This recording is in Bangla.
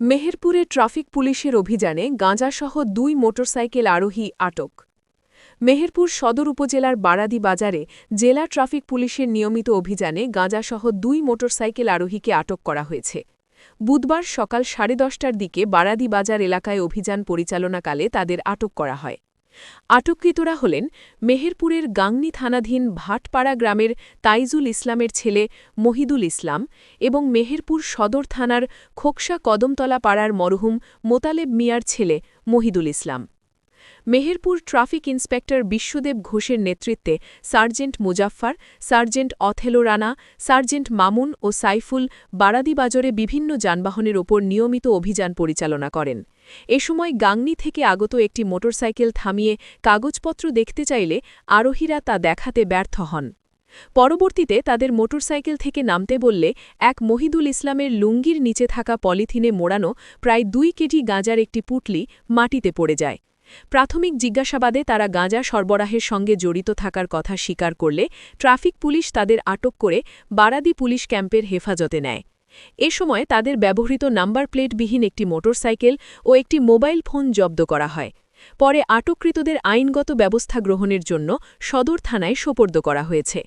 মেহেরপুরে ট্রাফিক পুলিশের অভিযানে গাঁজাসহ ২ মোটরসাইকেল আরোহী আটক। মেহেরপুর সদর উপজেলার বারাদি বাজারে জেলা ট্রাফিক পুলিশের নিয়মিত অভিযানে গাঁজাসহ ২ মোটরসাইকেল আরোহীকে আটক করা হয়েছে। বুধবার সকাল ১০:৩০টার দিকে বারাদি বাজার এলাকায় অভিযান পরিচালনাকালে তাদের আটক করা হয়। আটককৃতরা হলেন মেহেরপুরের গাংনী থানাধীন ভাটপাড়া গ্রামের তাইজুল ইসলামের ছেলে মহিদুল ইসলাম এবং মেহেরপুর সদর থানার খোকসা কদমতলা পাড়ার মরহুম মোতালেব মিয়ার ছেলে মহিদুল ইসলাম। মেহেরপুর ট্রাফিক ইন্সপেক্টর বিশ্বদেব ঘোষের নেতৃত্বে sergeant Muzaffar, sergeant Othello Rana, sergeant Mamun ও সাইফুল বারাদিবাজারে বিভিন্ন যানবাহনের ওপর নিয়মিত অভিযান পরিচালনা করেন। এ সময় গাংনী থেকে আগত একটি মোটরসাইকেল থামিয়ে কাগজপত্র দেখতে চাইলে আরোহীরা তা দেখাতে ব্যর্থ হন। পরবর্তীতে তাদের মোটরসাইকেল থেকে নামতে বললে এক মহিদুল ইসলামের লুঙ্গির নিচে থাকা পলিথিনে মোড়ানো প্রায় ২ কেজি গাঁজার একটি পুঁটলি মাটিতে পড়ে যায়। প্রাথমিক জিজ্ঞাসাবাদে তারা গাঁজা সরবরাহের সঙ্গে জড়িত থাকার কথা স্বীকার করলে ট্রাফিক পুলিশ তাদের আটক করে বারাদি পুলিশ ক্যাম্পের হেফাজতে নেয়। এ সময় তাদের ব্যবহৃত নাম্বার প্লেটবিহীন একটি মোটরসাইকেল ও একটি মোবাইল ফোন জব্দ করা হয়। পরে আটককৃতদের আইনগত ব্যবস্থা গ্রহণের জন্য সদর থানায় সোপর্দ করা হয়েছে।